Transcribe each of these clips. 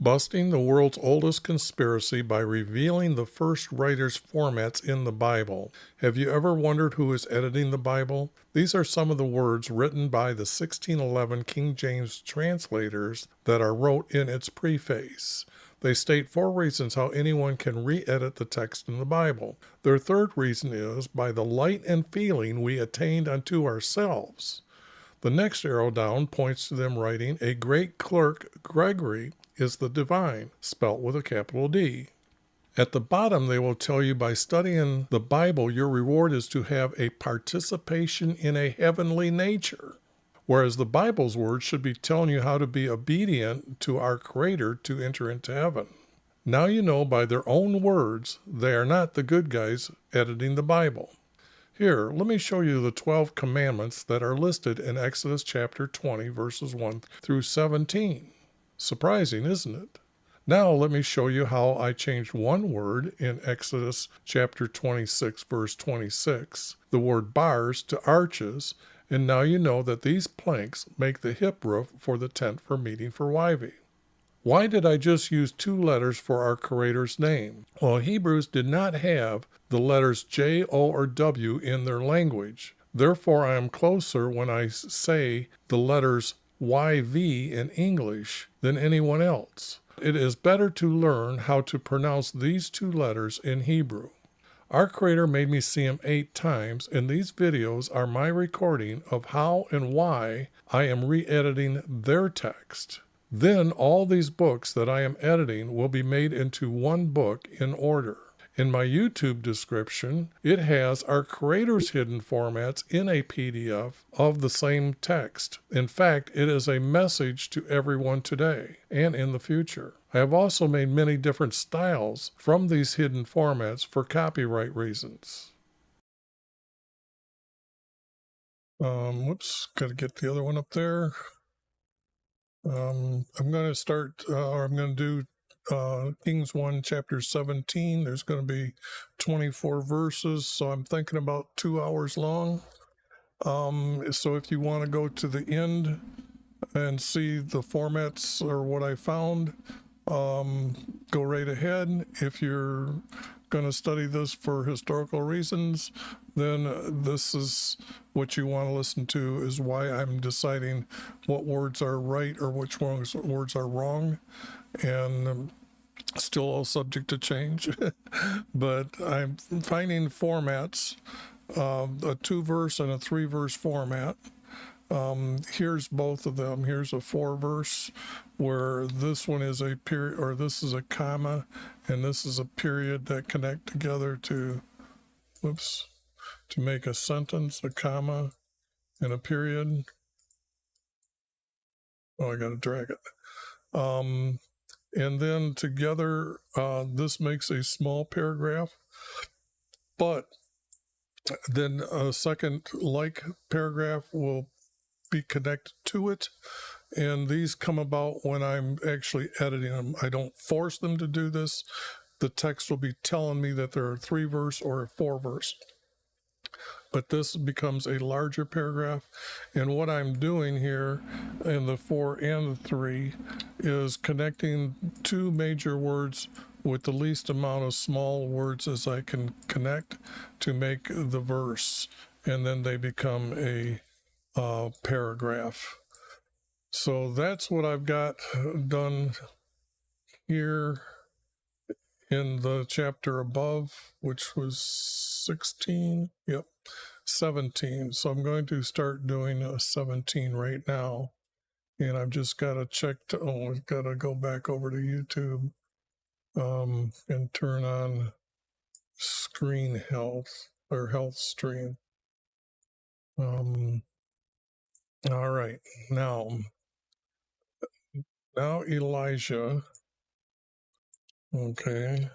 Busting the world's oldest conspiracy by revealing the first writer's formats in the Bible. Have you ever wondered who is editing the Bible? These are some of the words written by the 1611 King James translators that are wrote in its preface. They state 4 reasons how anyone can re-edit the text in the Bible. Their third reason is by the light and feeling we attained unto ourselves. The next arrow down points to them writing, a great clerk, Gregory, is the divine, spelt with a capital D. At the bottom, they will tell you by studying the Bible, your reward is to have a participation in a heavenly nature. Whereas the Bible's words should be telling you how to be obedient to our Creator to enter into heaven. Now you know by their own words, they are not the good guys editing the Bible. Here, let me show you the 12 commandments that are listed in Exodus chapter 20, verses 1 through 17. Surprising, isn't it? Now let me show you how I changed one word in Exodus chapter 26, verse 26, the word bars to arches, and now you know that these planks make the hip roof for the tent for meeting for Yv. Why did I just use 2 letters for our Creator's name? Well, Hebrews did not have the letters J, O, or W in their language. Therefore, I am closer when I say the letters YV in English than anyone else. It is better to learn how to pronounce these 2 letters in Hebrew. Our Creator made me see Him 8 times, and these videos are my recording of how and why I am re-editing their text. Then all these books that I am editing will be made into one book in order. In my YouTube description, it has our Creator's hidden formats in a PDF of the same text. In fact, it is a message to everyone today and in the future. I have also made many different styles from these hidden formats for copyright reasons. Whoops, got to get the other one up there. I'm going to start, or I'm going to do Kings 1, chapter 17. There's going to be 24 verses, so I'm thinking about 2 hours long. So if you want to go to the end and see the formats or what I found, go right ahead. If you're going to study this for historical reasons, then this is what you want to listen to, is why I'm deciding what words are right or which words are wrong, and still all subject to change. But I'm finding formats, a 2-verse and a 3-verse format. Here's both of them. Here's a 4-verse where this one is a period, or this is a comma, and this is a period that connect together to, to make a sentence, a comma and a period. Oh, I got to drag it. And then together, this makes a small paragraph, but then a second like paragraph will be connected to it. And these come about when I'm actually editing them. I don't force them to do this. The text will be telling me that they're a 3-verse or a 4-verse. But this becomes a larger paragraph. And what I'm doing here in the 4 and the 3 is connecting 2 major words with the least amount of small words as I can connect to make the verse. And then they become a paragraph. So that's what I've got done here in the chapter above, which was 16. Yep, 17. So I'm going to start doing a 17 right now. And I've just got to check I've got to go back over to YouTube and turn on screen health, or health stream. All right, now Elijah. Okay.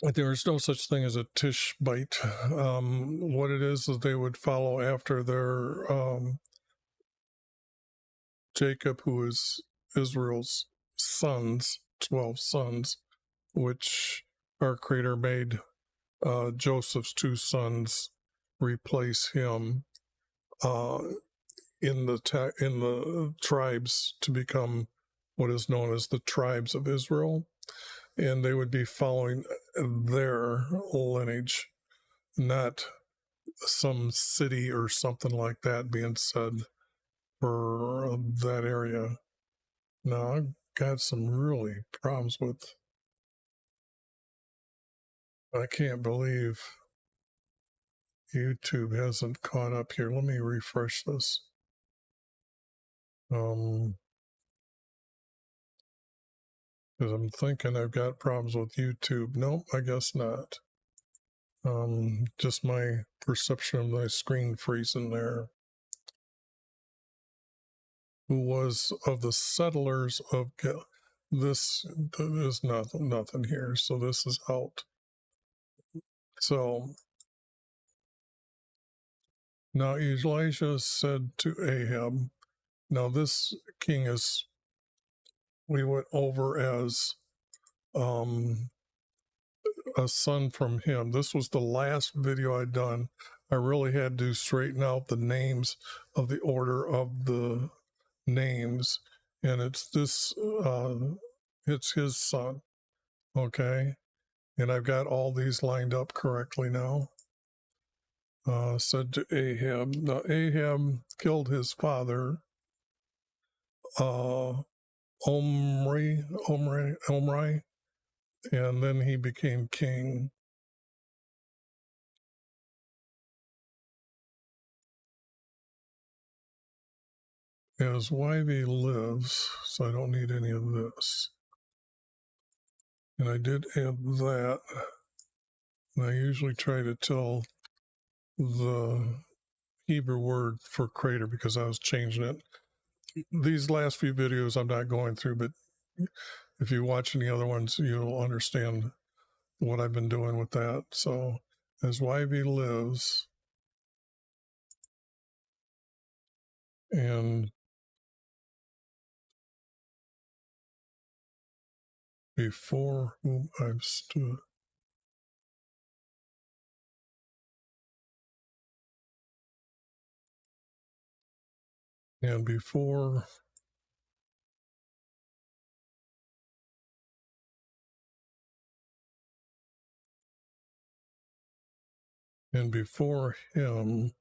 There's no such thing as a Tishbite. What it is they would follow after their Jacob, who is Israel's sons, 12 sons, which our Creator made Joseph's 2 sons replace him. uh, in the tribes to become what is known as the tribes of Israel, and they would be following their lineage, not some city or something like that being said for that area. Now, I've got some really problems with. I can't believe YouTube hasn't caught up here. Let me refresh this. Because I'm thinking I've got problems with YouTube. Nope, I guess not. Just my perception of my screen freezing there. Who was of the settlers of this? There's nothing here, so this is out. So now Elijah said to Ahab, now this king is, we went over as a son from him. This was the last video I'd done. I really had to straighten out the names of the order of the names, and it's this, it's his son, okay? And I've got all these lined up correctly now. Said to Ahab, now Ahab killed his father, Omri, and then he became king. As YV lives, so I don't need any of this. And I did add that. And I usually try to tell the Hebrew word for crater because I was changing it. These last few videos I'm not going through, but if you watch any other ones, you'll understand what I've been doing with that. So as YV lives, and before whom I've stood. And before him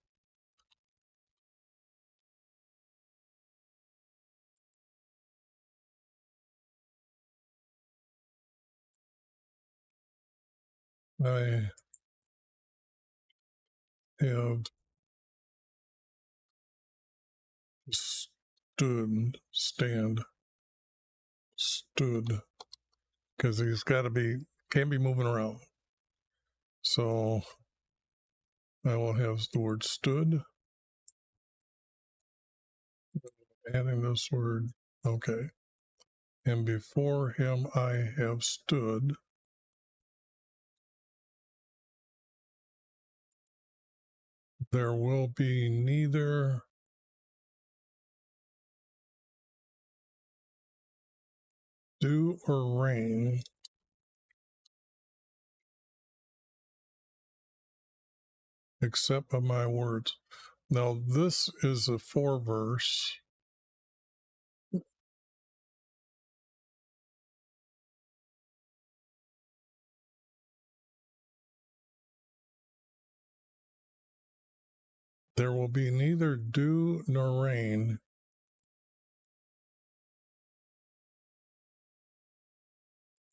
I have stood, because he's got to be, can't be moving around. So I will have the word stood, adding this word, okay. And before him I have stood. There will be neither dew or rain except by my words. Now this is a 4 verse. There will be neither dew nor rain.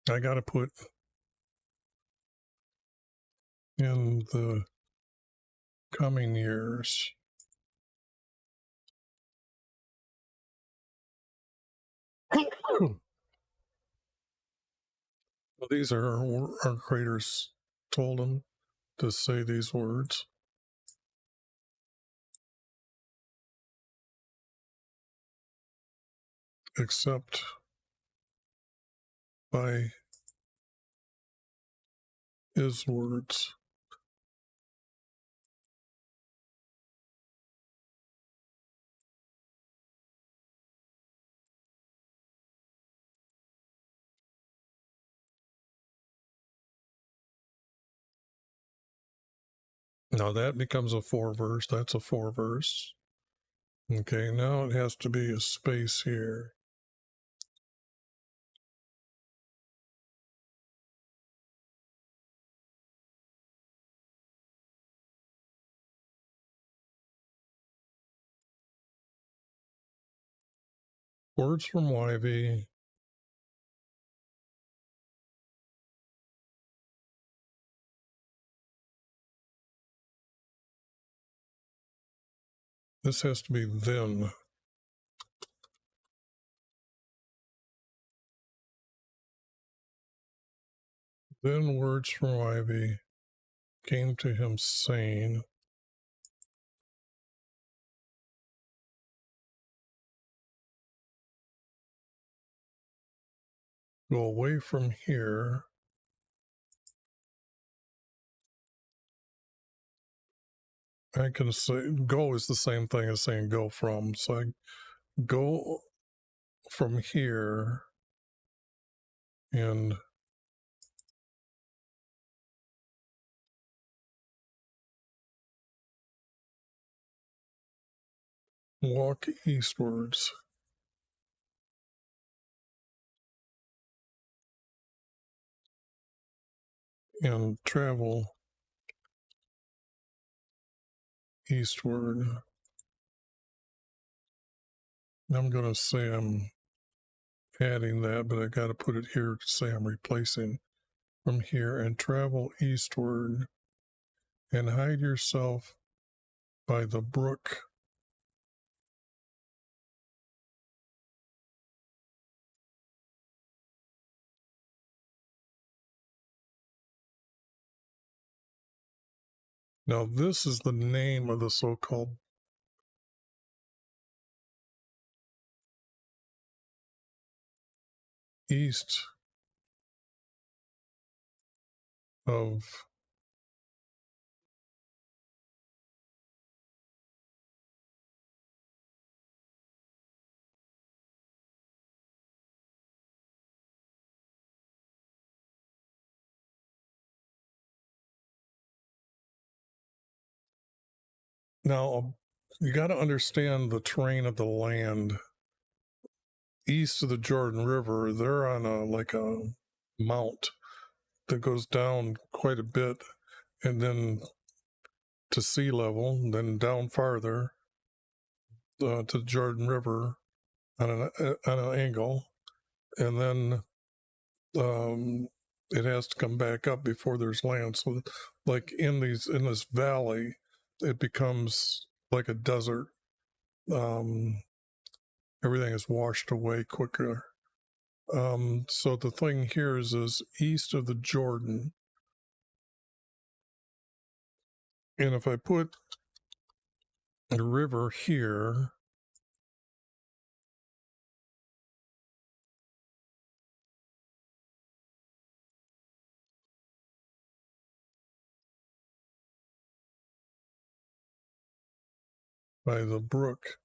I got to put in the coming years. These are our creators told them to say these words. Except by his words. Now that becomes a 4 verse. That's a 4 verse. Okay, now it has to be a space here. Words from YV. This has to be then. Then words from YV came to him saying, go away from here. I can say go is the same thing as saying go from. So I go from here and walk eastwards and travel eastward. I'm going to say I'm adding that, but I got to put it here to say I'm replacing from here and travel eastward and hide yourself by the brook. Now, this is the name of the so-called east of now you got to understand the terrain of the land east of the Jordan River. They're on a mount that goes down quite a bit and then to sea level, and then down farther to the Jordan River on an angle, and then it has to come back up before there's land. So, like in this valley, it becomes like a desert. Everything is washed away quicker. So the thing here is east of the Jordan, and if I put a river here, by the brook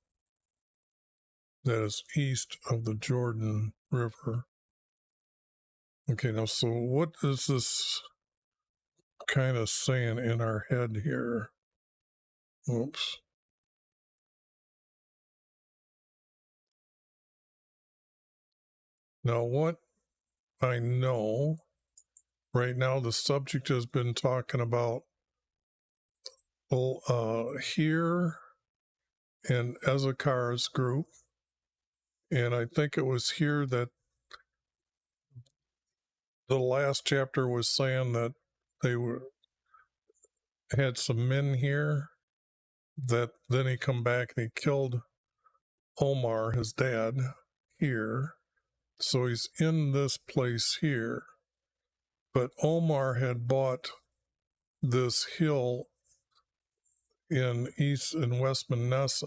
that is east of the Jordan River. Okay, now, so what is this kind of saying in our head here? Oops. Now, what I know right now, the subject has been talking about here in Ezekiel's group, and I think it was here that the last chapter was saying that they had some men here that then he come back and he killed Omar, his dad, here. So he's in this place here. But Omar had bought this hill in East and West Manasseh.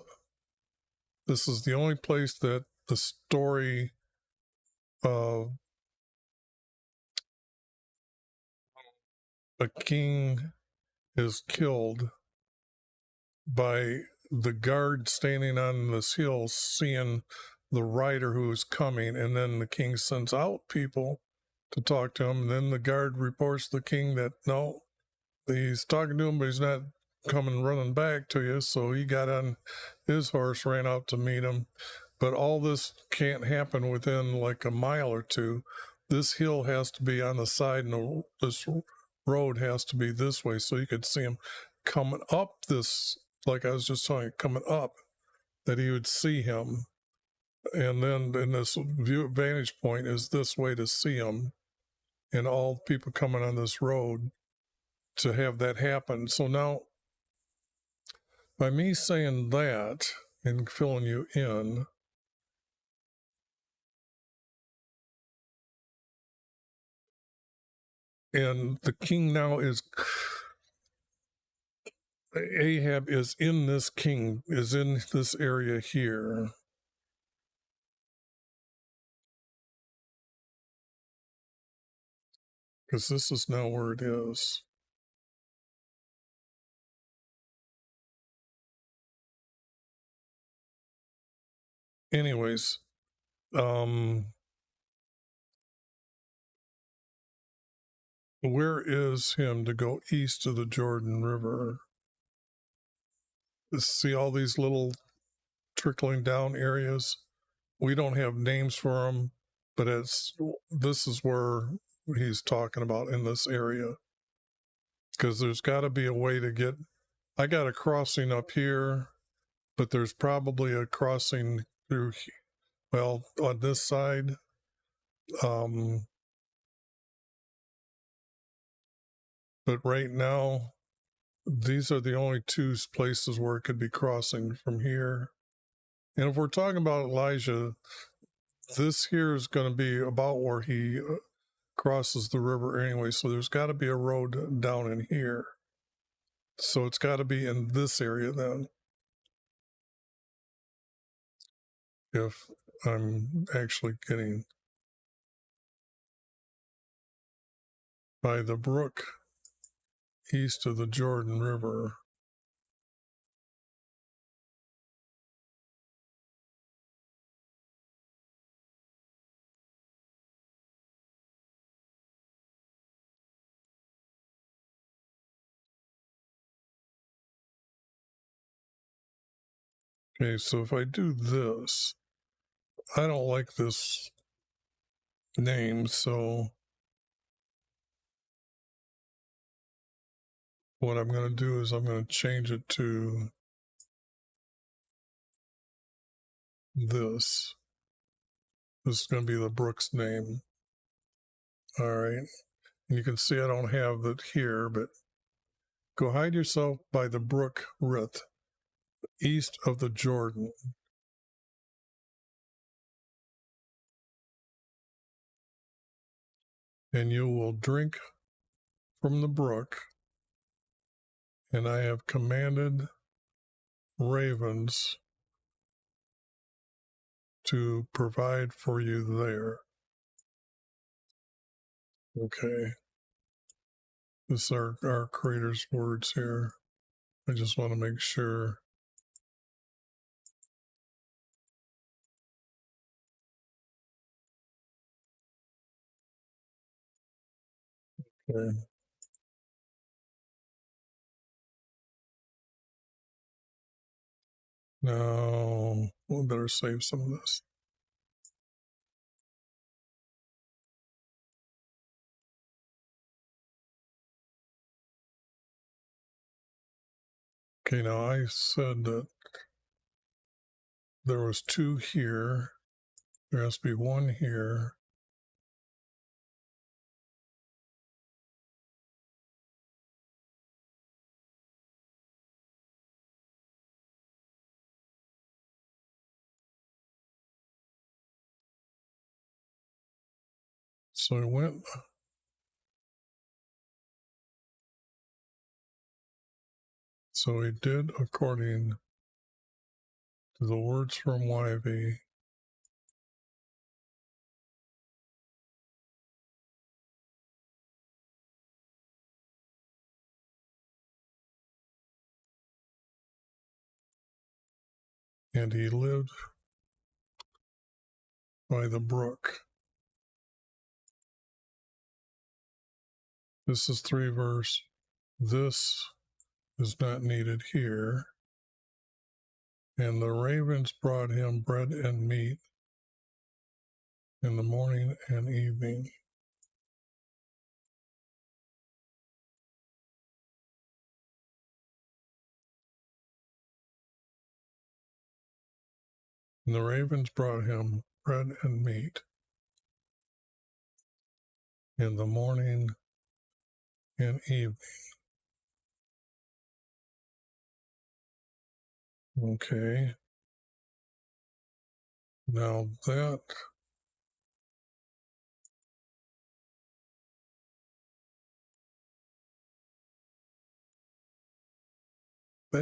This is the only place that the story of a king is killed by the guard standing on this hill seeing the rider who is coming, and then the king sends out people to talk to him. And then the guard reports to the king that no, he's talking to him, but he's not coming running back to you. So he got on his horse, ran out to meet him. But all this can't happen within like a mile or two. This hill has to be on the side, and this road has to be this way, so you could see him coming up this, like I was just telling you, coming up, that he would see him. And then in this vantage point is this way to see him, and all people coming on this road to have that happen. So now, by me saying that and filling you in, and the king now is, Ahab is in this king, is in this area here. Because this is now where it is. Anyways, where is him to go east of the Jordan River? See all these little trickling down areas? We don't have names for them, but this is where he's talking about, in this area. Because there's got to be a way to get, I got a crossing up here, but there's probably a crossing through, well, on this side. But right now, these are the only two places where it could be crossing from here. And if we're talking about Elijah, this here is going to be about where he crosses the river anyway. So there's got to be a road down in here. So it's got to be in this area then, if I'm actually getting by the brook east of the Jordan River. Okay, so if I do this, I don't like this name, so what I'm going to do is I'm going to change it to this. This is going to be the brook's name. All right. And you can see I don't have it here, but go hide yourself by the brook Rith, east of the Jordan. And you will drink from the brook, and I have commanded ravens to provide for you there. Okay. This are our Creator's words here. I just want to make sure. Okay. Now, we better save some of this. Okay, now I said that there was two here. There has to be one here. So I went. So he did according to the words from YV. And he lived by the brook. This is 3 verse. This is not needed here. And the ravens brought him bread and meat in the morning and evening. And the ravens brought him bread and meat in the morning and evening. Okay. Now that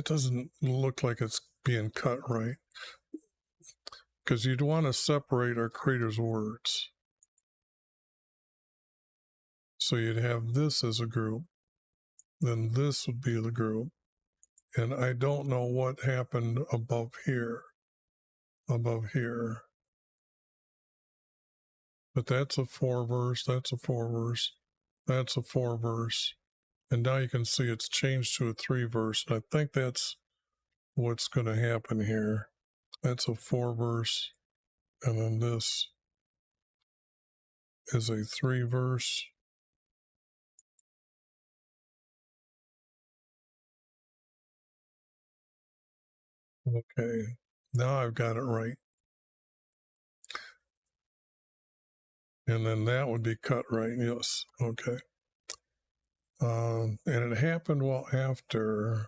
doesn't look like it's being cut right, because you'd want to separate our Creator's words. So you'd have this as a group, then this would be the group. And I don't know what happened above here. But that's a 4-verse, that's a 4-verse, that's a 4-verse. And now you can see it's changed to a 3-verse. And I think that's what's going to happen here. That's a 4-verse. And then this is a 3-verse. Okay, now I've got it right. And then that would be cut right, yes, okay. And it happened well after.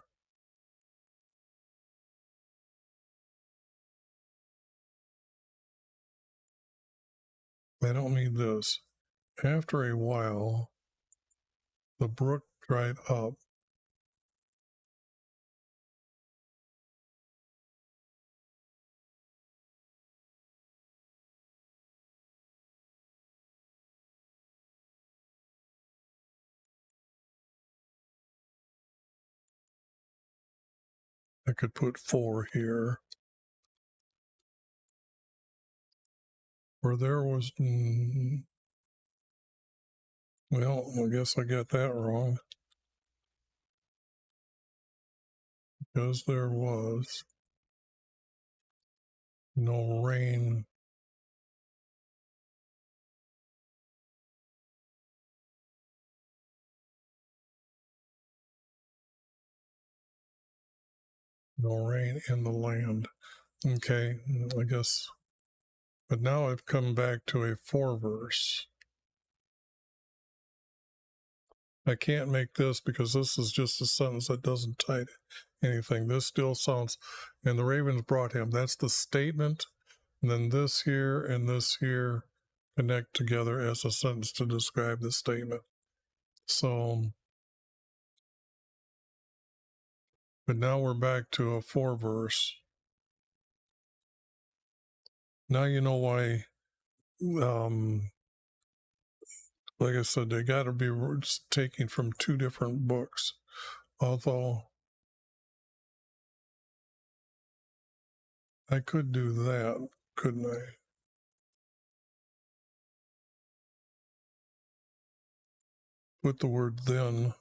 I don't mean this. After a while, the brook dried up. I could put 4 here. Where there was, well, I guess I got that wrong. Because there was no rain. No rain in the land. Okay, I guess. But now I've come back to a 4-verse. I can't make this because this is just a sentence that doesn't tie to anything. This still sounds, and the ravens brought him. That's the statement. And then this here and this here connect together as a sentence to describe the statement. So, but now we're back to a 4-verse. Now you know why, like I said, they got to be taken from 2 different books. Although I could do that, couldn't I? Put the word then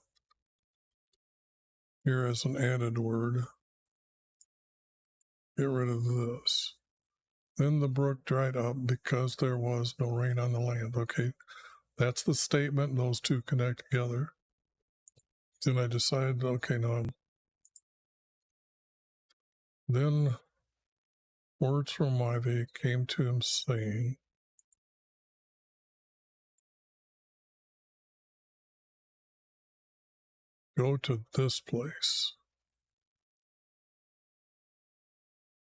here as an added word. Get rid of this. Then the brook dried up because there was no rain on the land. Okay, that's the statement. Those 2 connect together. Then I decided, okay, now then words from Ivy came to him saying, go to this place.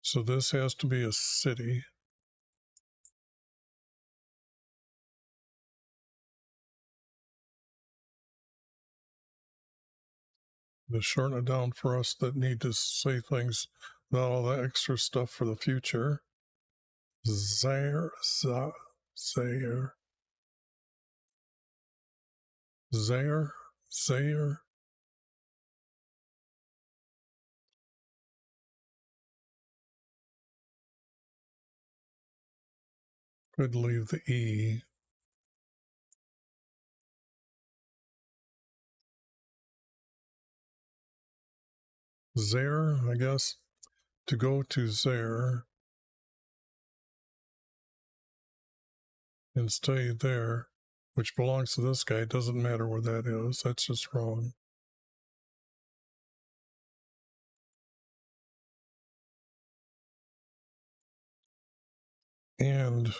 So this has to be a city. To shorten it down for us that need to say things without all that extra stuff for the future. Zaire. Could leave the E. Zer, I guess, to go to Zer and stay there, which belongs to this guy. It doesn't matter where that is. That's just wrong. And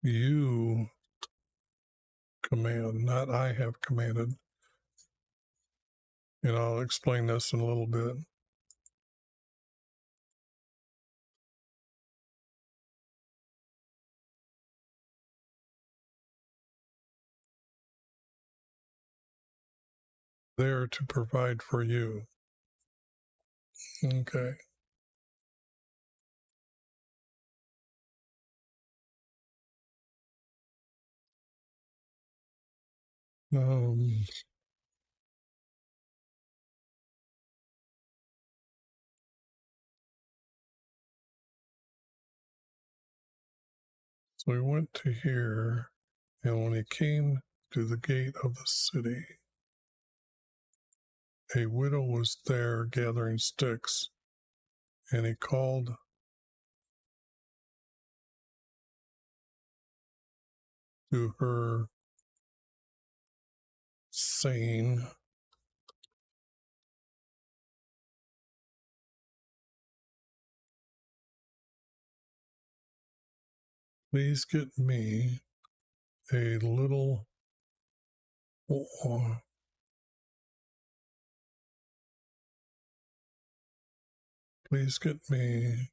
you command, not I have commanded. And I'll explain this in a little bit. There to provide for you. Okay. So he went to here, and when he came to the gate of the city, a widow was there gathering sticks, and he called to her, saying, please get me a little please get me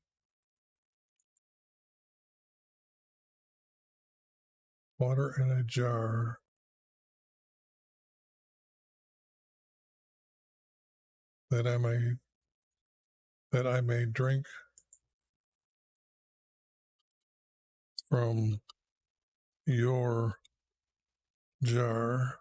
water in a jar that I may drink from your jar.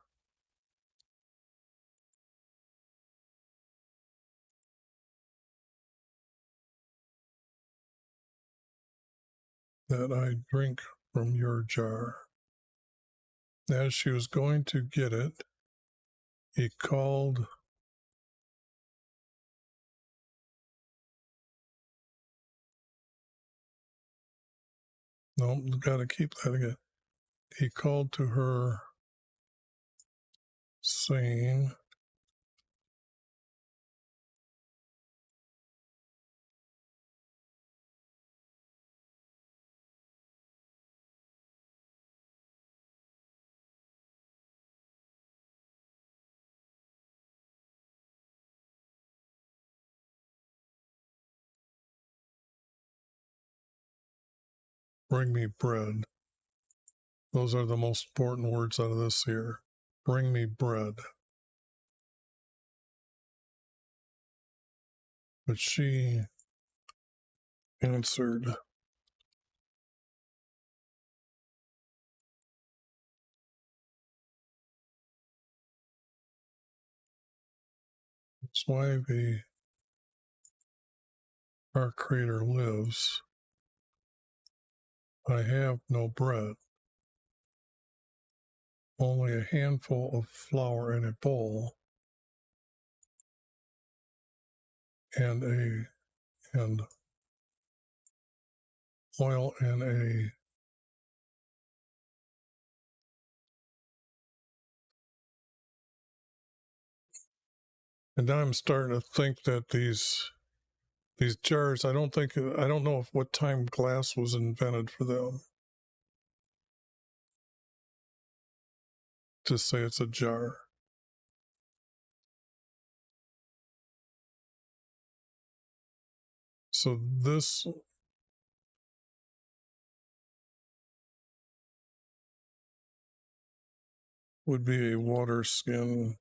That I drink from your jar. As she was going to get it, he called no, got to keep that again. He called to her, saying, bring me bread. Those are the most important words out of this here. Bring me bread. But she answered, as YHVH, our Creator lives, I have no bread, only a handful of flour in a bowl, and oil in a and now I'm starting to think that these jars, I don't know if what time glass was invented for them to say it's a jar. So this would be a water skin.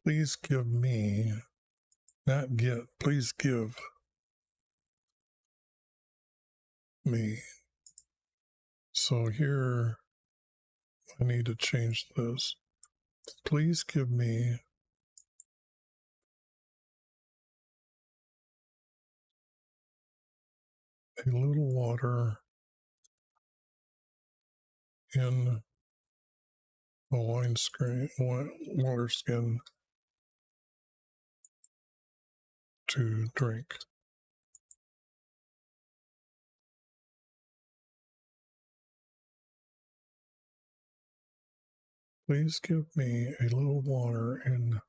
please give me, not get, please give me. So here I need to change this. Please give me a little water in a water skin to drink. Please give me a little water in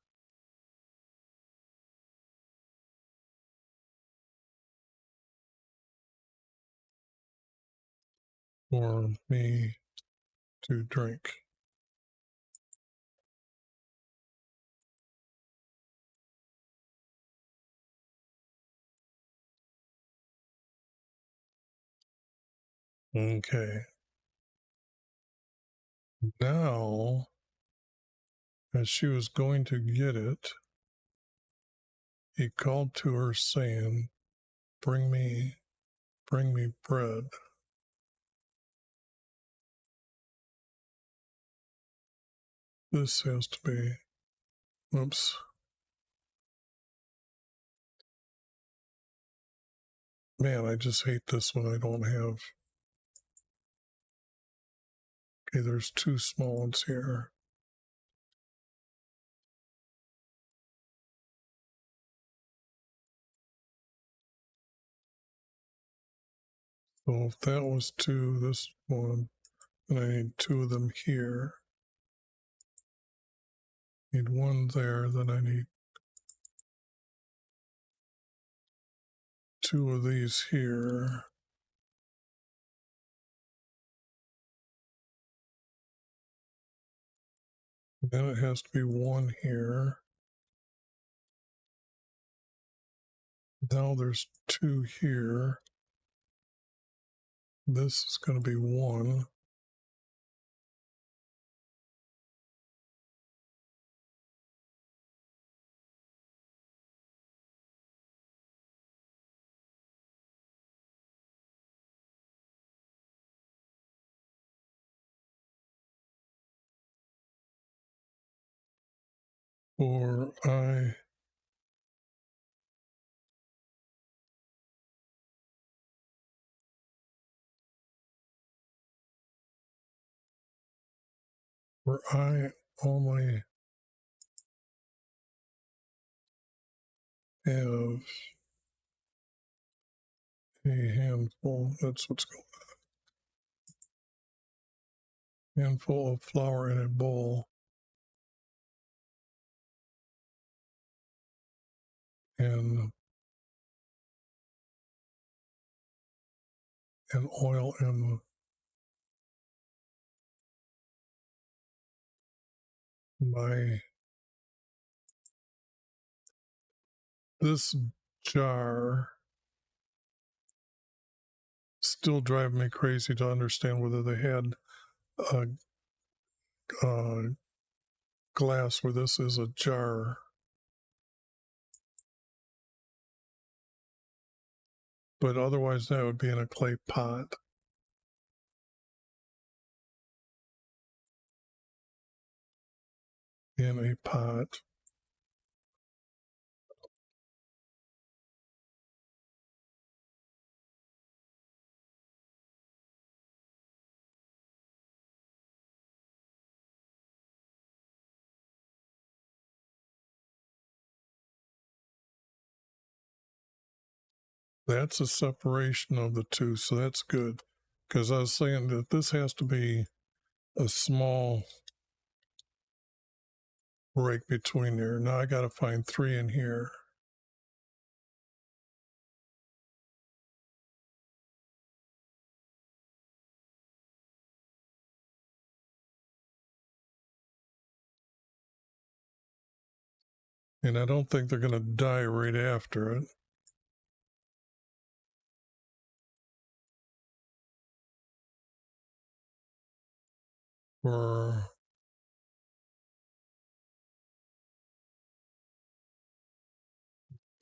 for me to drink. Okay. Now, as she was going to get it, he called to her, saying, bring me bread. This has to be, oops. Man, I just hate this when I don't have. Okay, there's two small ones here. So if that was two, this one, then I need two of them here. Need one there, then I need two of these here. Then it has to be one here. Now there's two here. This is going to be one. Or I only have a handful. That's what's going on. Handful of flour in a bowl. And oil in my this jar still drive me crazy to understand whether they had a glass where this is a jar. But otherwise that would be in a clay pot. In a pot. That's a separation of the two, so that's good. Because I was saying that this has to be a small break between there. Now I got to find three in here. And I don't think they're going to die right after it. Or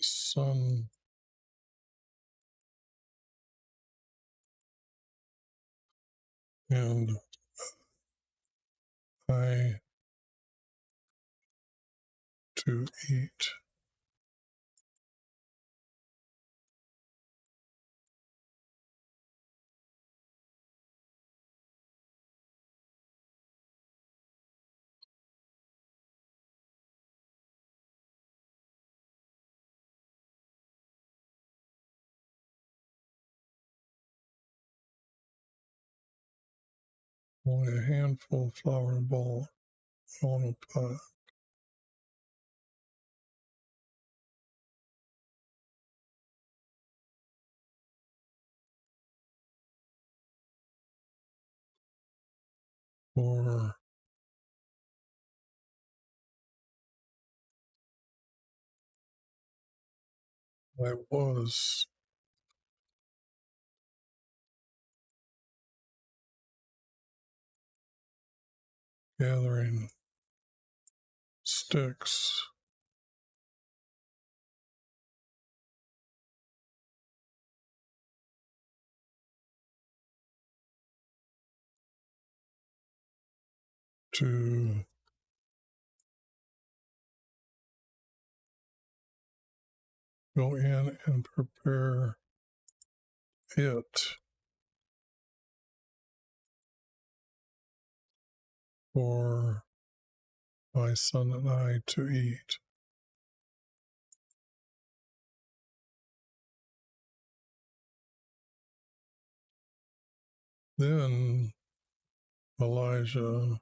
sun and I to eat. Only a handful of flour and a bowl on a pot. For I was gathering sticks to go in and prepare it for my son and I to eat. Then Elijah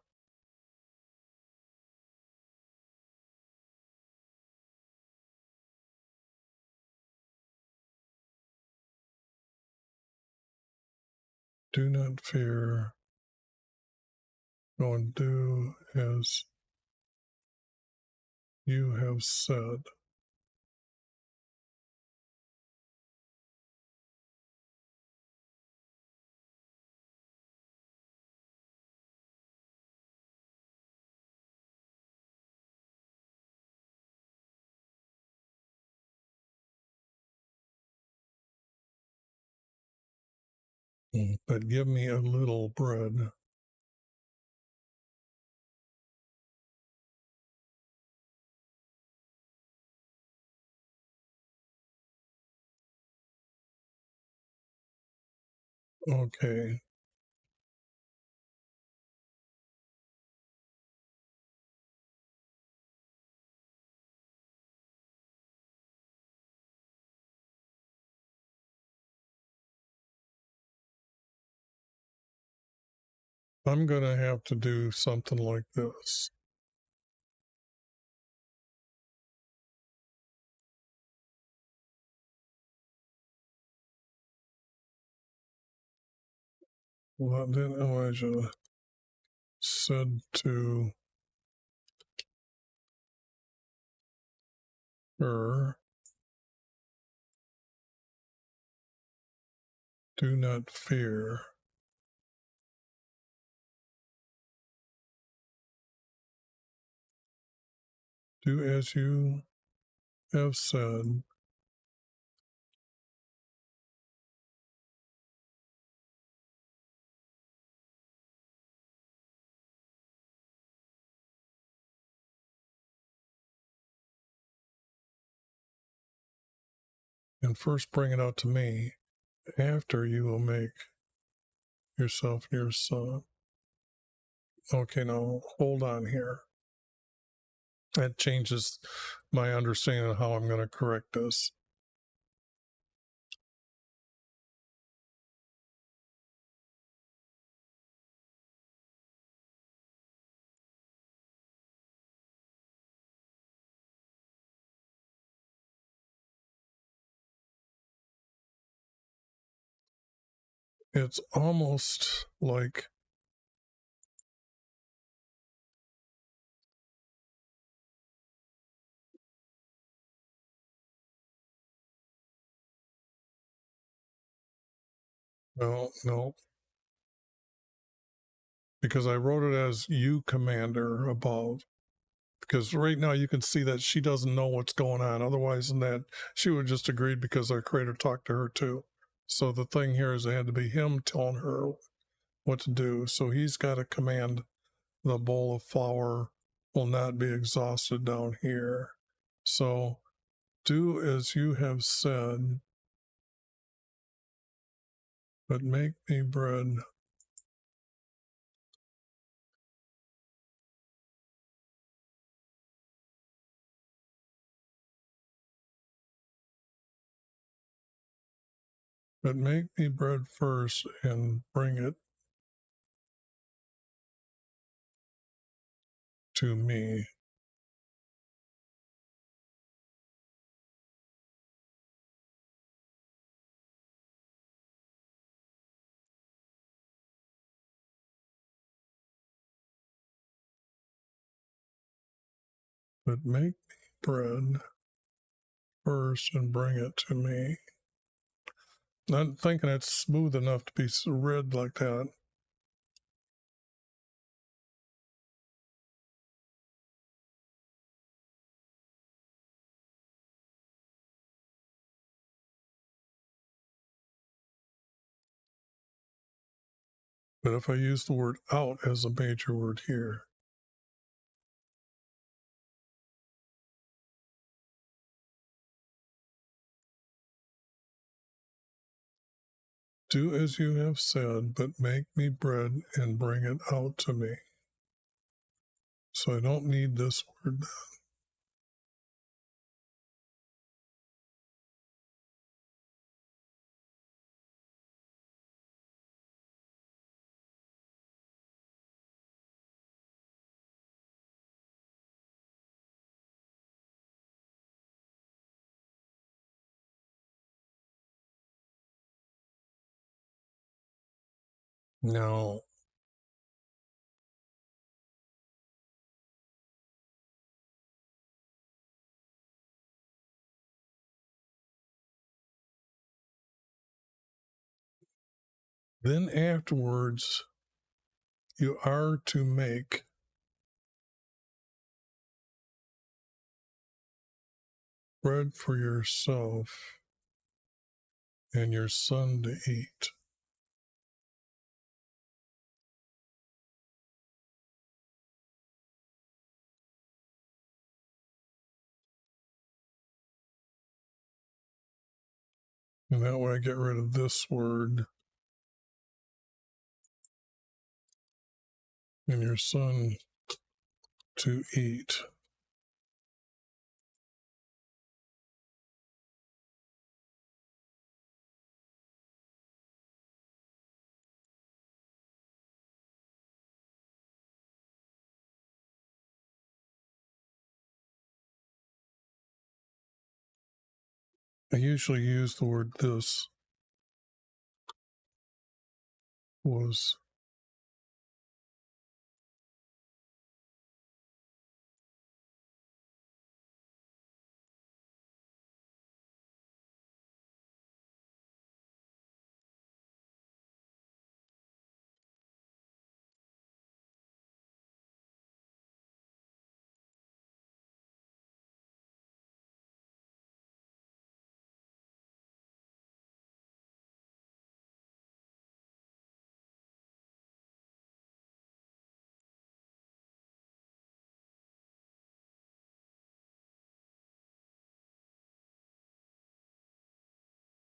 do not fear, go and do as you have said. But give me a little bread. Okay. I'm going to have to do something like this. Well, then Elijah said to her, do not fear. Do as you have said. And first bring it out to me. After you will make yourself your son. Okay, now hold on here. That changes my understanding of how I'm going to correct this. It's almost like no, because I wrote it as you commander above. because right now you can see that she doesn't know what's going on. Otherwise than that, she would have just agreed because our creator talked to her too. So the thing here is it had to be him telling her what to do. So he's got to command the bowl of flour will not be exhausted down here. So do as you have said, but make me bread. But make me bread first and bring it to me. But make me bread first and bring it to me. Not thinking it's smooth enough to be read like that. But if I use the word out as a major word here, do as you have said, but make me bread and bring it out to me. So I don't need this word. Now, then afterwards, you are to make bread for yourself and your son to eat. And that way I get rid of this word and your son to eat. I usually use the word this was.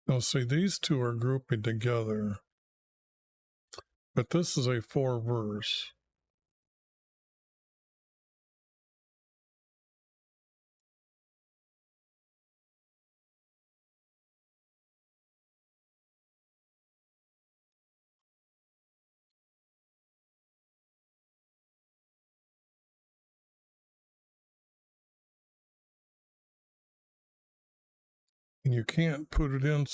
Now, see, these two are grouping together, but this is a 4-verse. And you can't put it in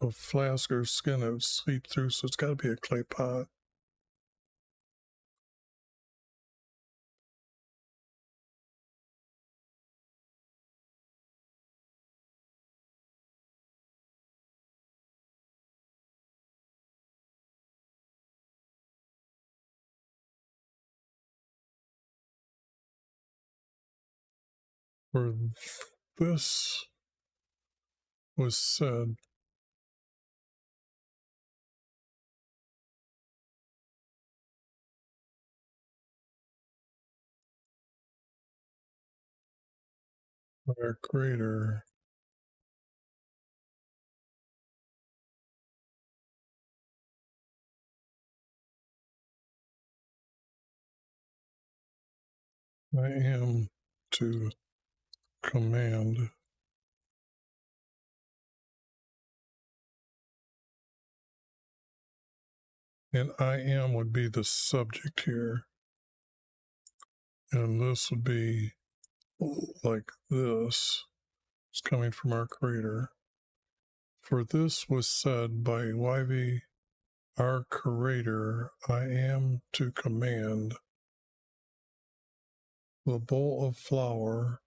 a flask or skin, it would seep through, so it's got to be a clay pot. For this was said by our Creator, I am to command. And I am would be the subject here. And this would be like this. It's coming from our Creator. For this was said by YV, our Creator, I am to command the bowl of flour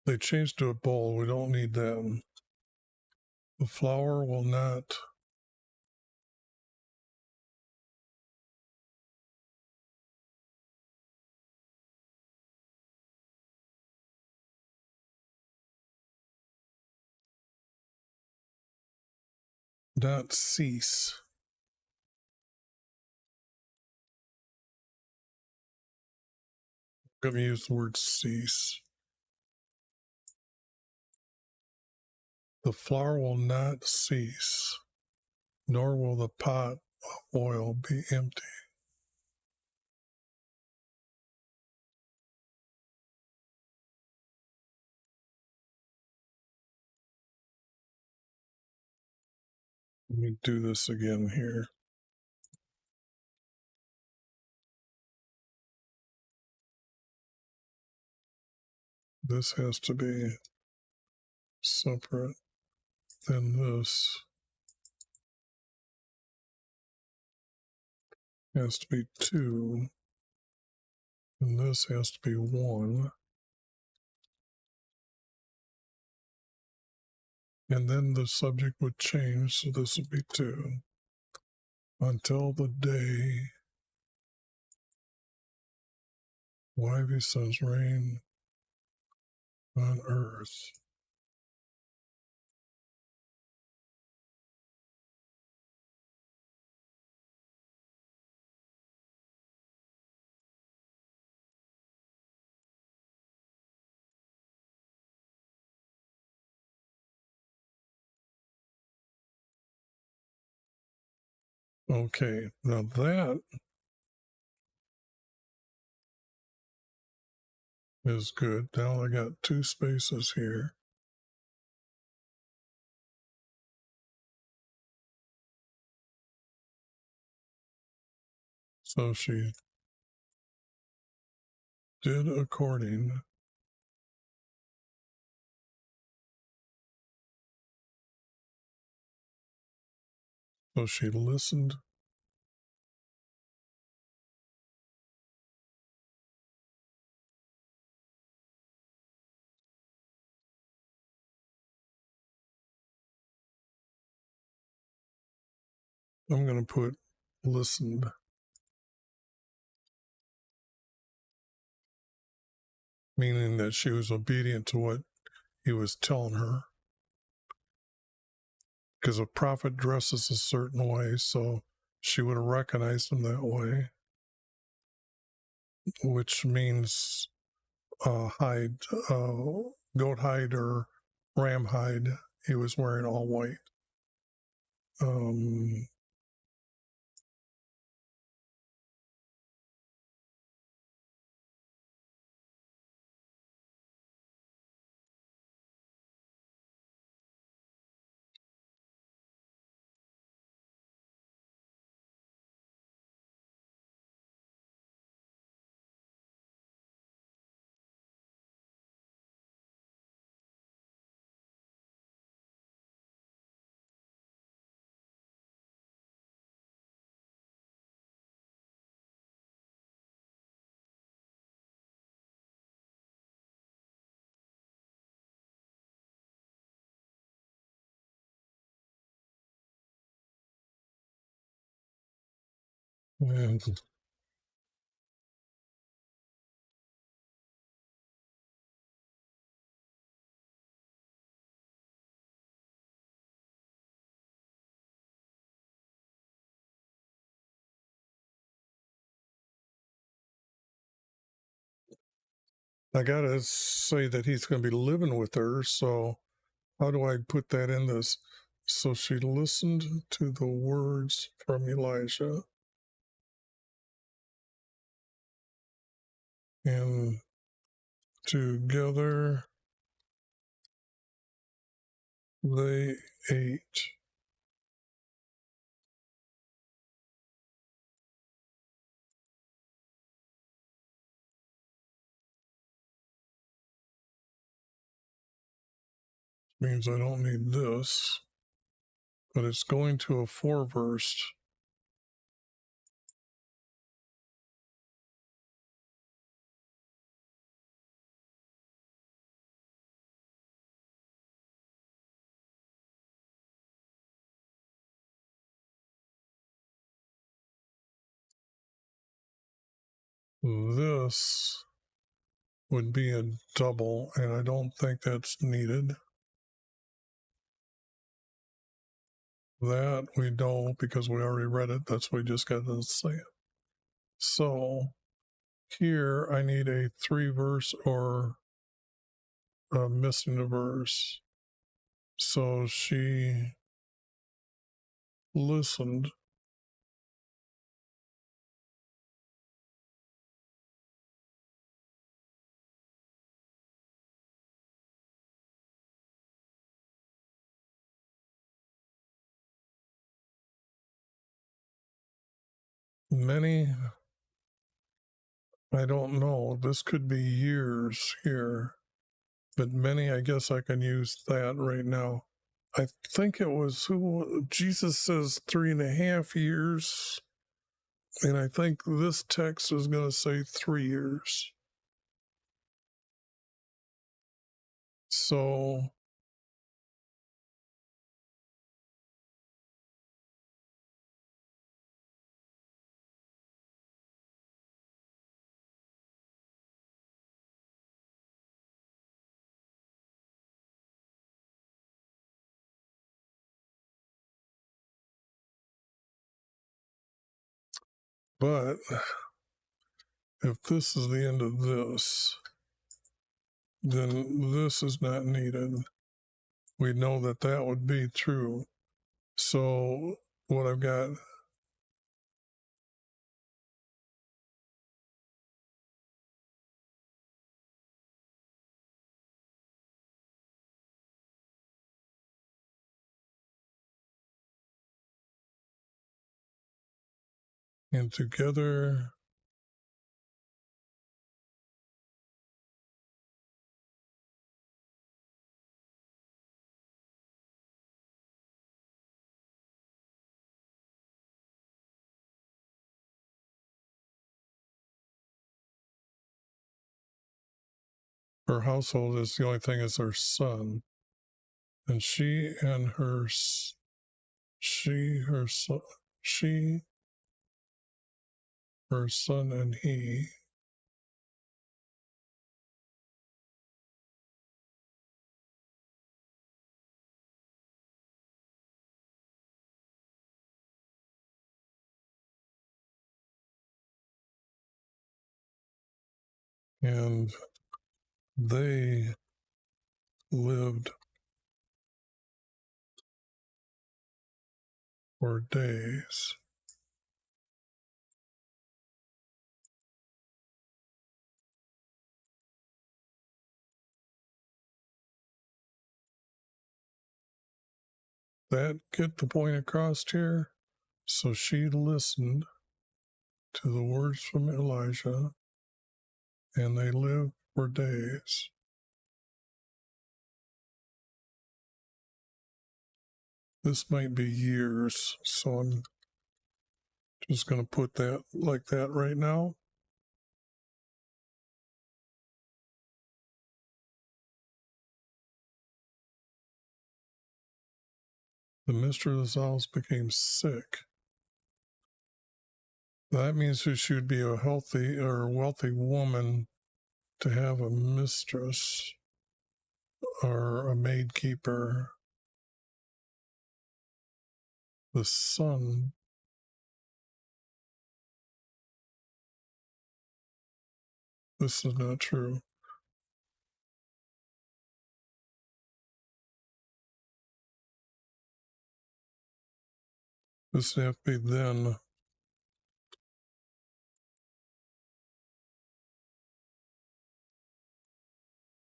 They changed to a bowl. We don't need that. The flour will not cease. I'm going to use the word cease. The flour will not cease, nor will the pot of oil be empty. Let me do this again here. This has to be separate than this. Has to be 2, and this has to be 1. And then the subject would change, so this would be 2. Until the day YV says rain on earth. Okay, now that is good. Now I got 2 spaces here. So she did according. So she listened. I'm going to put listened, meaning that she was obedient to what he was telling her. Because a prophet dresses a certain way, so she would have recognized him that way, which means hide, goat hide or ram hide. He was wearing all white. And I gotta say that he's going to be living with her, so how do I put that in this? So she listened to the words from Elijah, and together they ate. Means I don't need this, but it's going to a 4 verse. This would be a double, and I don't think that's needed. That we know because we already read it. That's what we just got to say it. So here I need a 3 verse or missing a verse. So she listened. Many, I don't know. This could be years here, but many, I guess I can use that right now. I think it was who Jesus says 3.5 years. And I think this text is going to say 3 years. So but if this is the end of this, then this is not needed. We know that that would be true. So what I've got, and together her household is the only thing is her son, and she and her her son, she, her son, and he. And they lived for days. That get the point across here? So she listened to the words from Elijah, and they lived for days. This might be years, so I'm just going to put that like that right now. The mistress of the house became sick. That means that she would be a healthy or wealthy woman to have a mistress or a maid keeper. The son. This is not true. This would have to be then.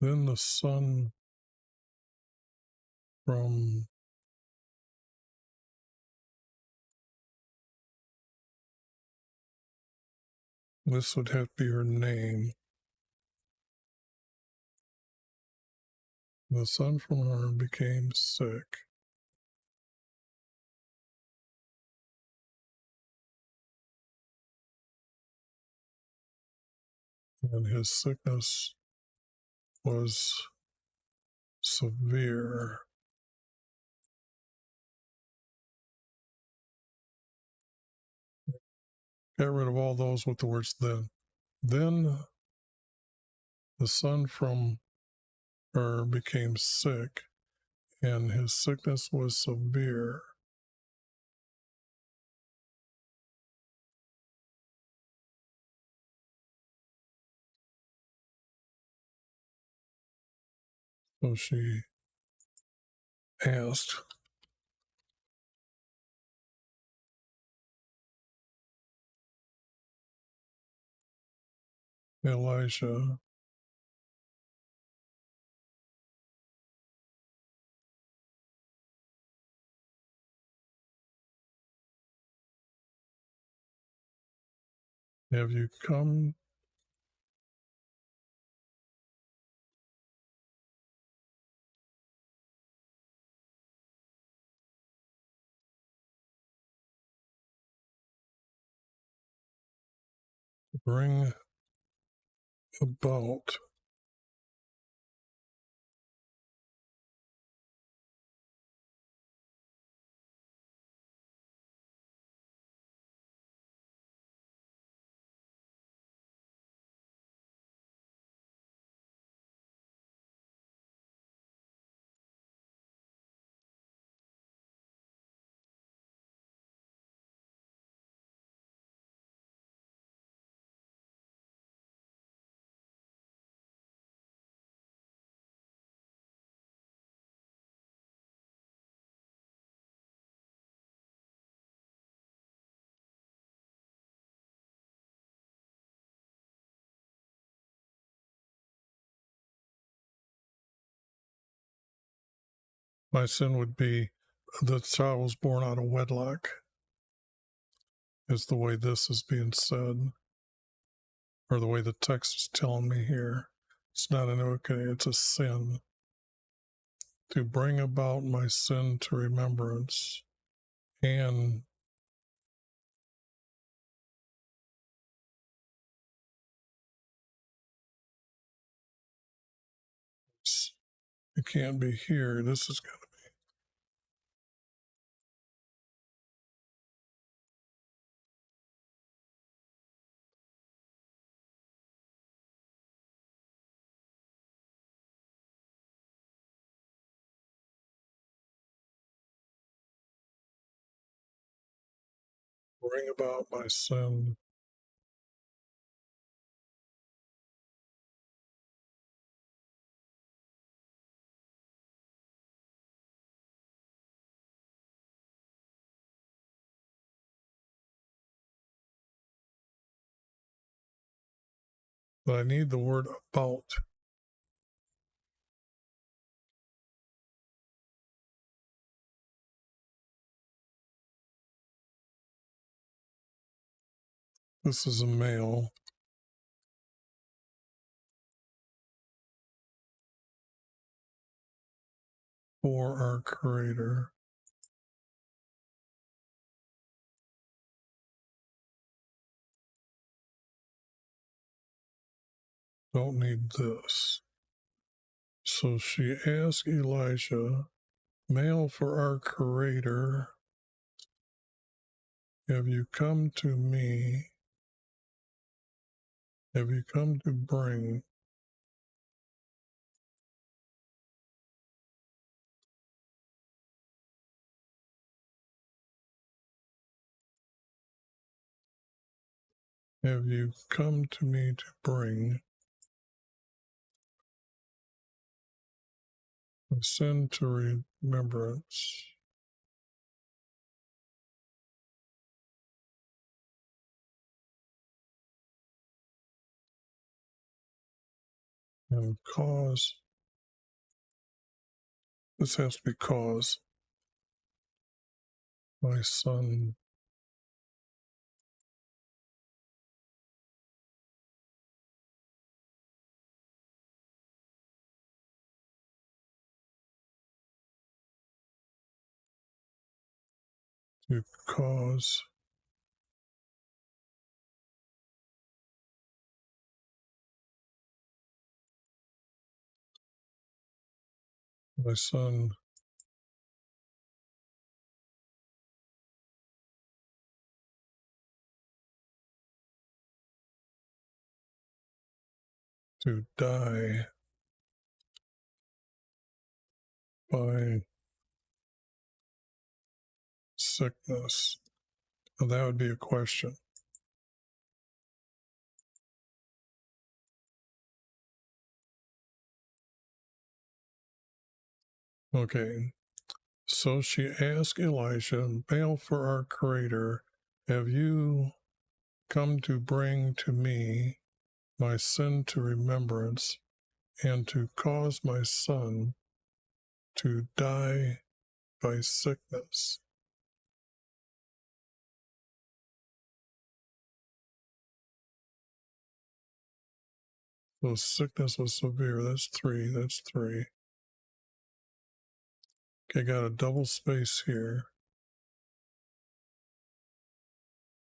Then the son from this would have to be her name. The son from her became sick. And his sickness was severe. Get rid of all those with the words then. Then the son from her became sick, and his sickness was severe. So she asked Elijah, have you come to bring about my sin would be the child was born out of wedlock, is the way this is being said, or the way the text is telling me here. It's not an okay, it's a sin. To bring about my sin to remembrance, and it can't be here. This is going to bring about my sin. But I need the word about. This is a male. For our Creator. Don't need this. So she asked Elijah, male for our Creator, have you come to me have you come to bring have you come to me to bring a sin to remembrance and cause, this has to be cause my son to cause my son to die by sickness. Now, that would be a question. Okay, so she asked Elijah, Baal for our Creator, have you come to bring to me my sin to remembrance and to cause my son to die by sickness? So sickness was severe. That's three. That's three. Okay, got a double space here.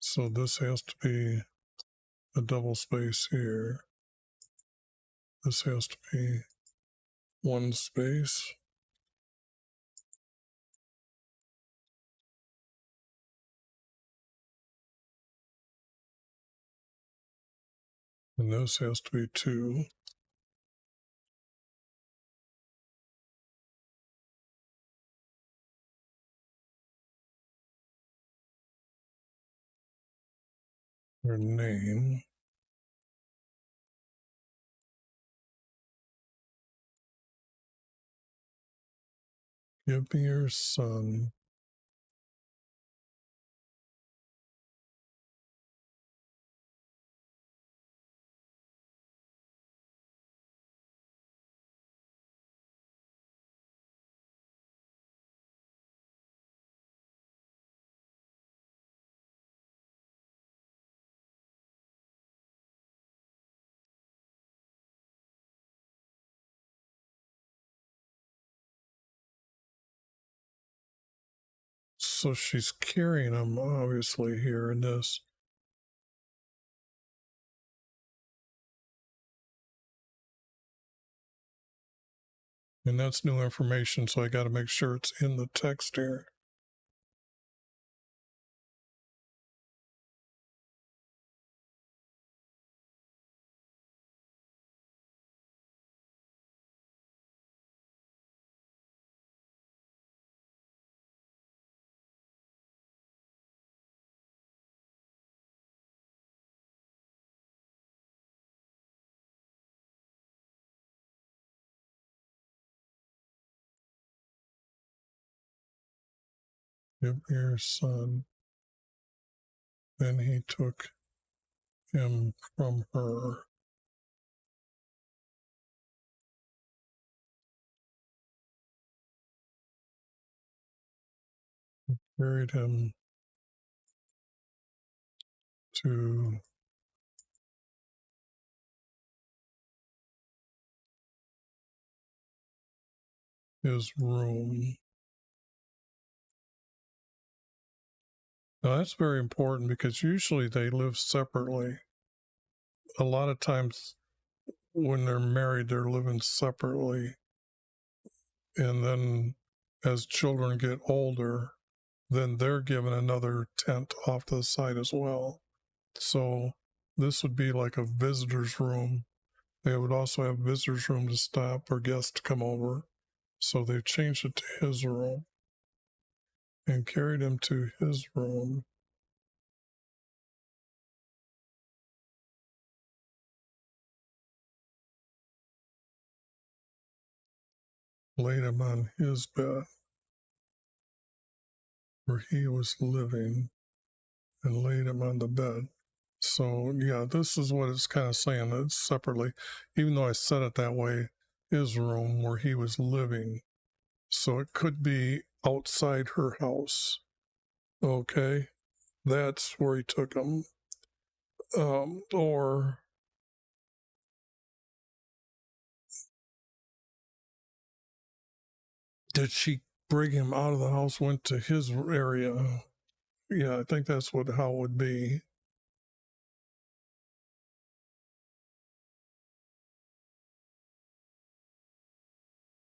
So this has to be a double space here. This has to be one space. And this has to be two. Your name. Give me your son. So she's carrying him, obviously, here in this. And that's new information, so I got to make sure it's in the text here. Give me your son. Then he took him from her. Carried him to his room. Now that's very important because usually they live separately. A lot of times when they're married, they're living separately. And then as children get older, then they're given another tent off to the side as well. So this would be like a visitor's room. They would also have visitors' room to stop or guests to come over. So they've changed it to his room and carried him to his room. Laid him on his bed where he was living and laid him on the bed. So, yeah, this is what it's kind of saying. It's separately, even though I said it that way, his room where he was living. So it could be outside her house. Okay, that's where he took him. Or did she bring him out of the house, went to his area? Yeah, I think that's how it would be.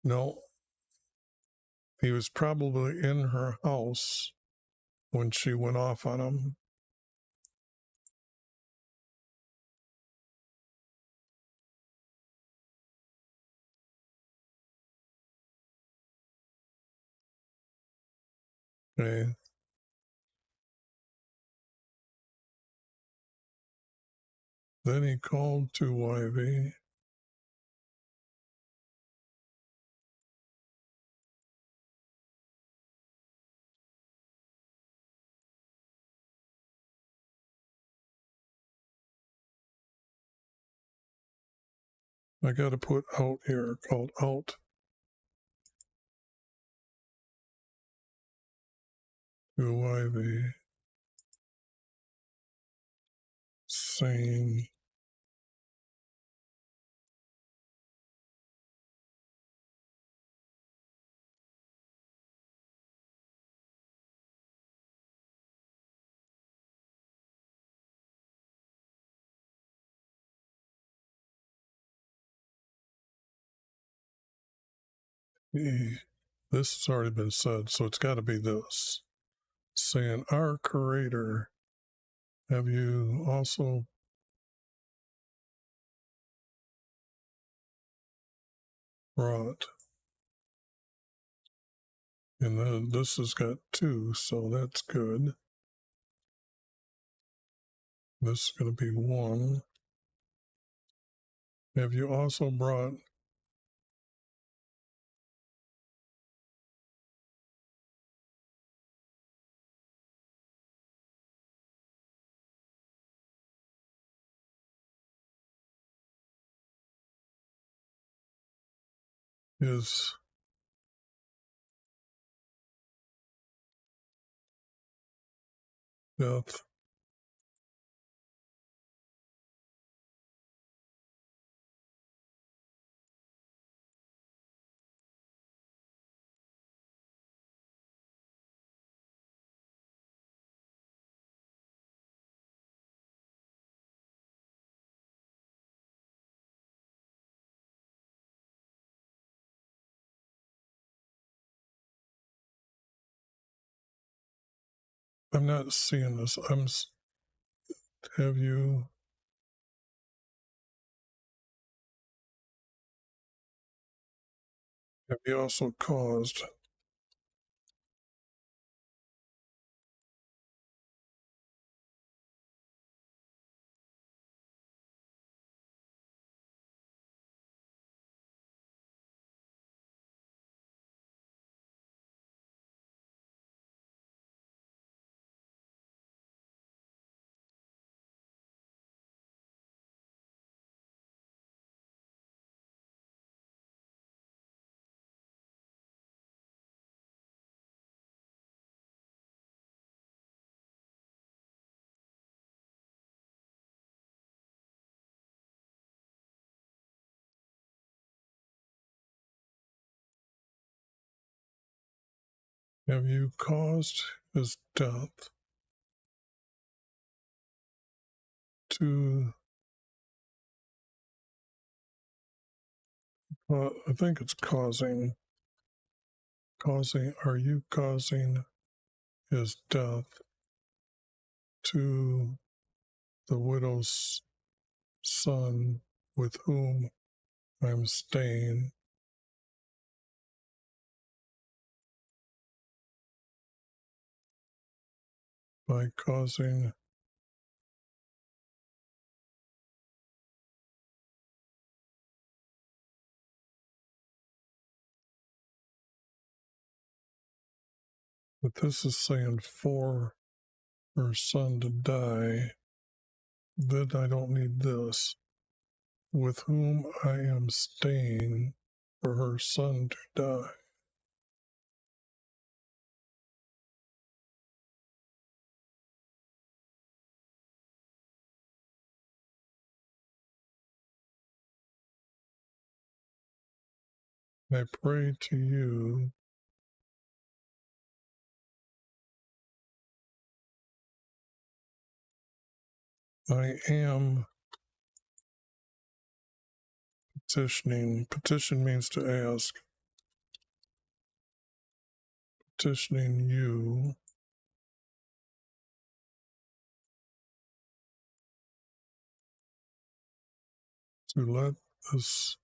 No, he was probably in her house when she went off on him. Okay. Then he called to YV. I got to put out here, called out to YV, saying, this has already been said, so it's got to be this, saying, our Creator, have you also brought, and then this has got two, so that's good. This is going to be one. Have you also brought his death? I'm not seeing this. Have you also caused have you caused his death to I think it's causing, are you causing his death to the widow's son with whom I'm staying by causing but this is saying for her son to die, then I don't need this. With whom I am staying for her son to die. I pray to you, I am petitioning. Petition means to ask. Petitioning you to let this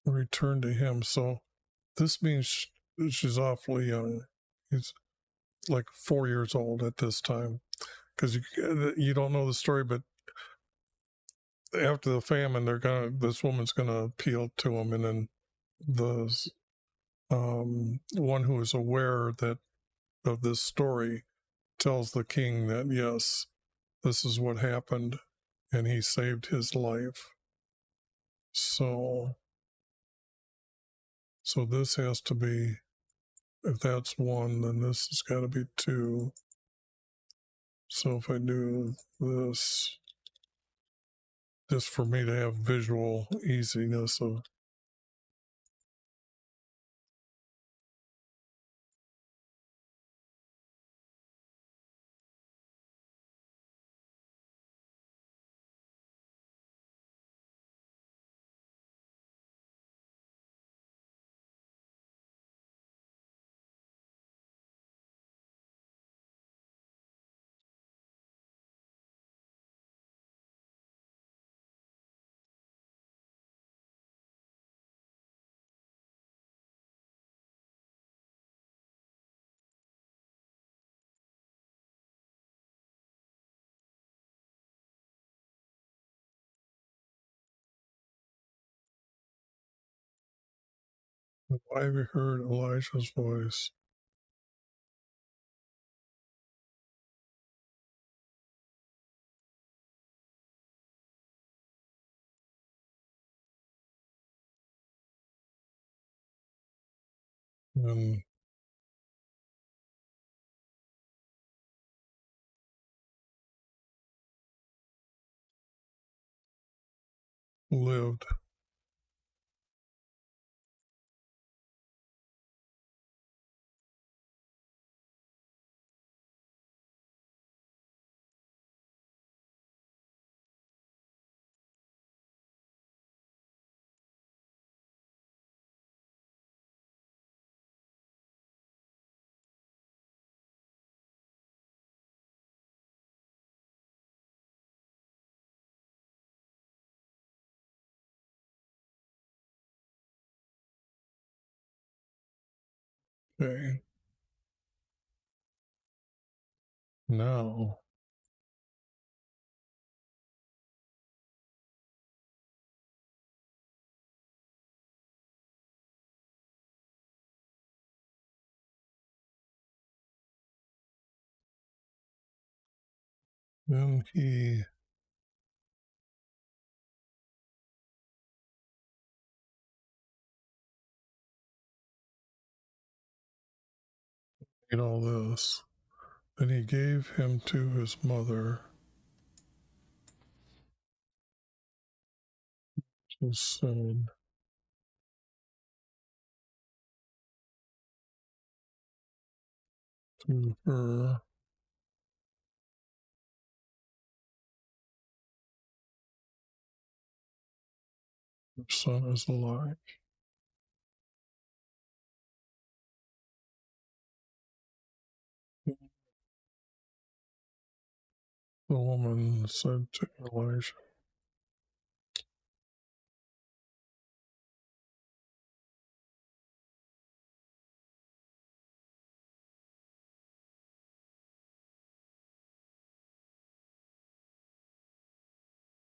return to him. So this means she's awfully young. He's like 4 years old at this time, because you don't know the story, but after the famine, this woman's gonna appeal to him, and then the one who is aware that of this story tells the king that yes, this is what happened, and he saved his life. So this has to be, if that's one, then this has got to be two. So if I do this, just for me to have visual easiness of I heard Elijah's voice. And lived. Okay. Now, then he did all this. Then he gave him to his mother, who said to her, "Your son is alive." The woman said to Elijah,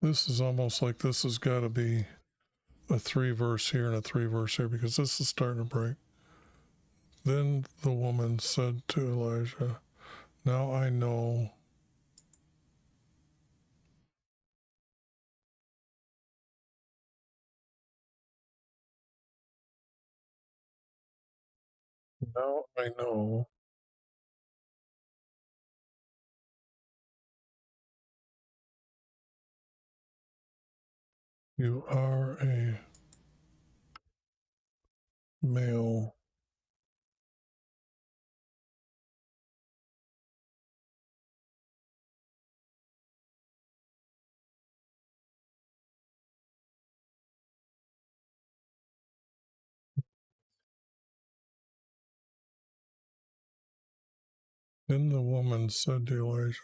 this is almost like this has got to be a 3-verse here and a 3-verse here, because this is starting to break. Then the woman said to Elijah, now I know you are a male. Then the woman said to Elijah,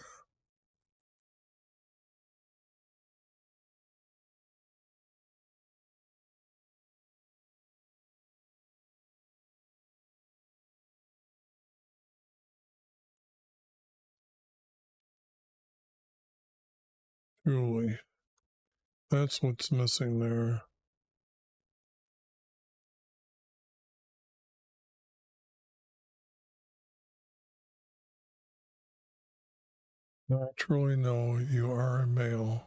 truly, that's what's missing there. I truly know you are a male.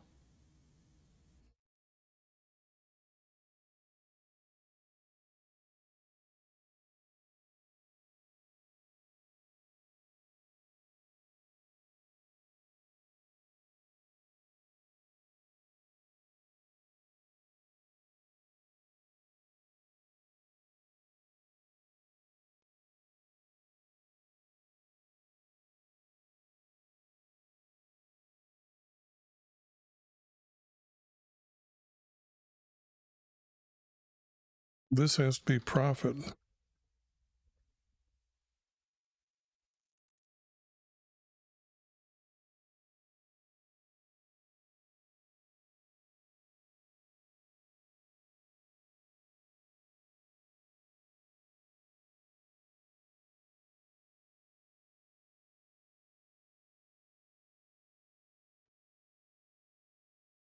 This has to be prophet.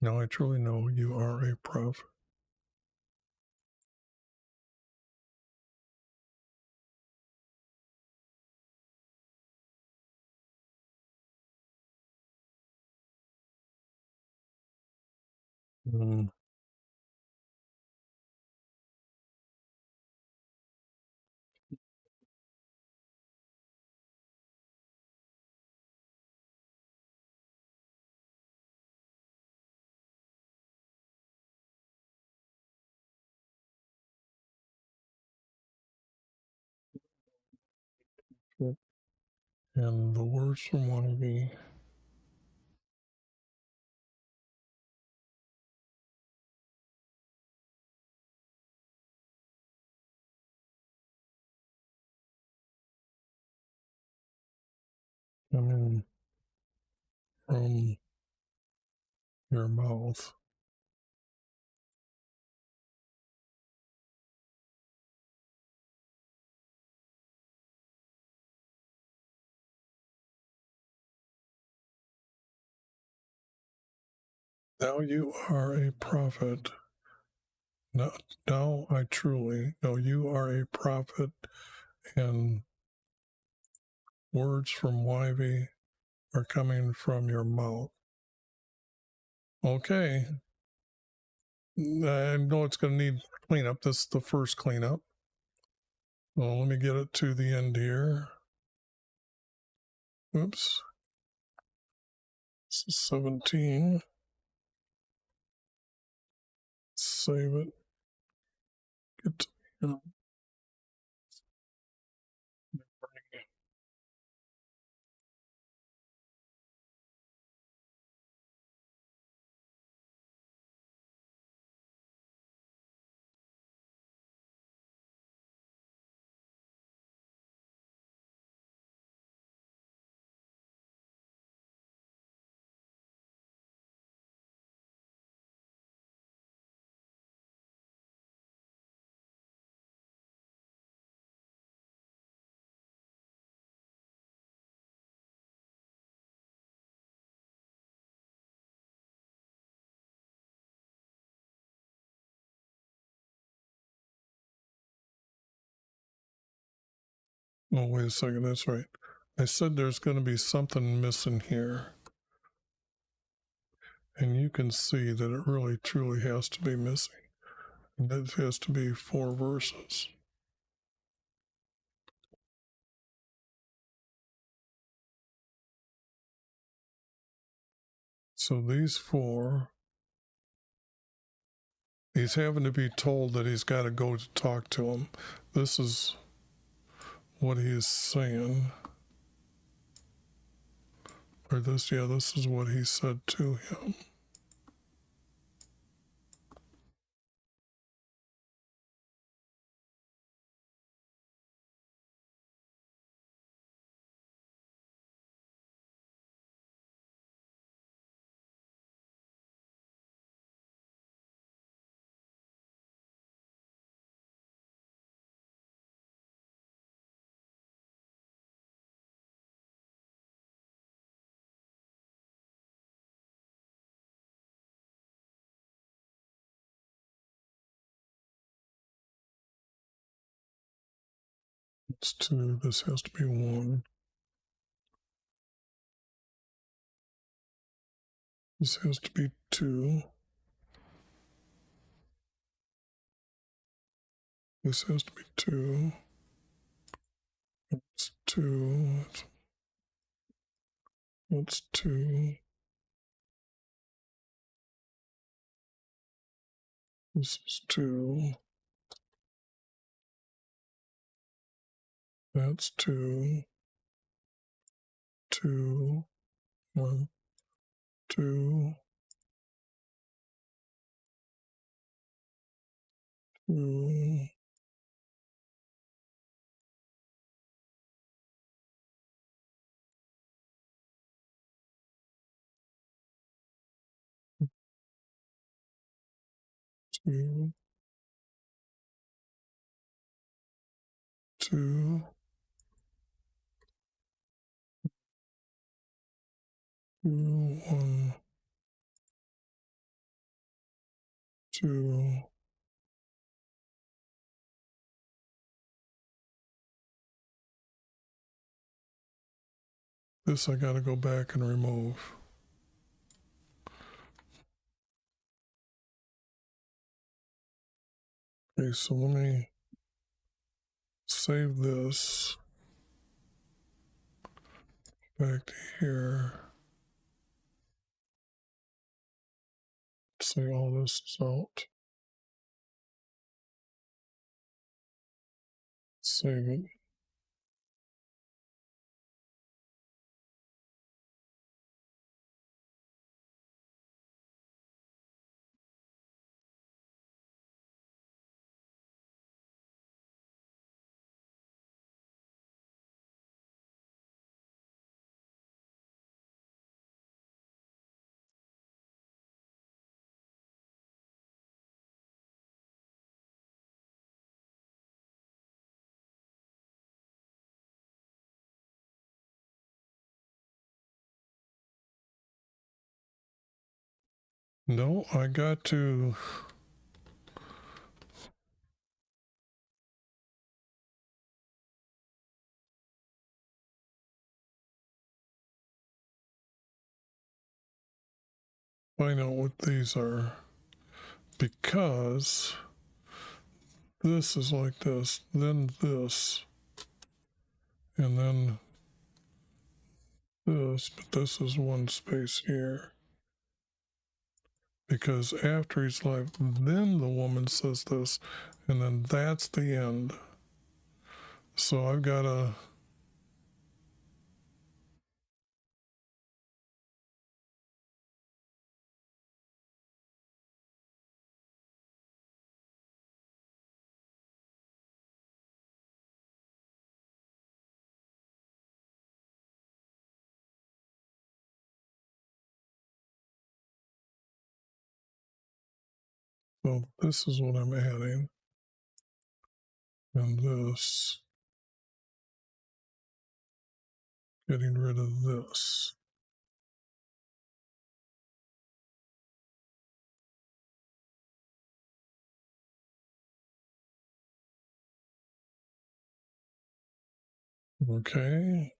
Now I truly know you are a prophet. Mm. And the words from YHVH. Coming from your mouth. Now you are a prophet. Now I truly know you are a prophet, and words from YHVH are coming from your mouth. Okay. I know it's going to need cleanup. This is the first cleanup. Well, let me get it to the end here. Oops. This is 17. Save it. Get to the Oh, wait a second. That's right. I said there's going to be something missing here. And you can see that it really truly has to be missing. And that has to be 4 verses. So these 4, he's having to be told that he's got to go to talk to him. This is what he is saying. Or this is what he said to him. It's 2. This has to be 1. This has to be 2. This has to be 2. It's 2. That's 2. This is 2. That's 2. 2. 1, 2. 2. 2. 2. 1, 2. This I got to go back and remove. Okay, so let me save this back to here. Say all this is out. Save it. No, I got to find out what these are, because this is like this, then this, and then this, but this is one space here. Because after he's left, then the woman says this, and then that's the end. So I've got to so this is what I'm adding, and this, getting rid of this. Okay.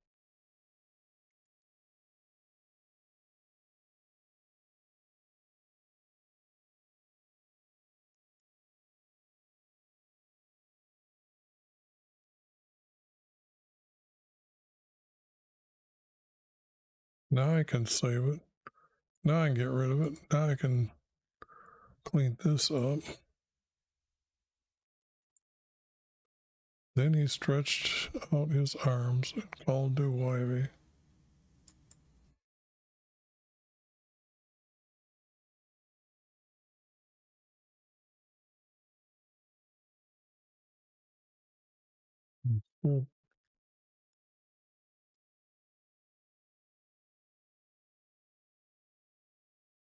Now I can save it. Now I can get rid of it. Now I can clean this up. Then he stretched out his arms and called to Ivy.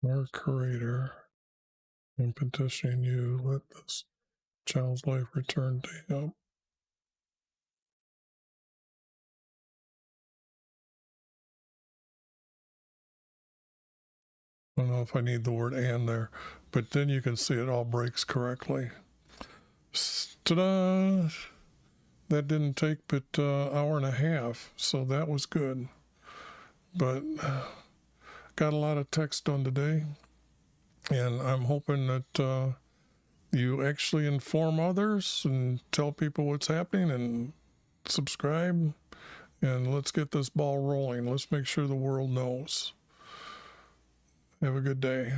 Our Creator, in petitioning you, let this child's life return to him. I don't know if I need the word "and" there, but then you can see it all breaks correctly. Ta-da! That didn't take but an hour and a half, so that was good. But got a lot of text done today, and I'm hoping that you actually inform others and tell people what's happening and subscribe, and let's get this ball rolling. Let's make sure the world knows. Have a good day.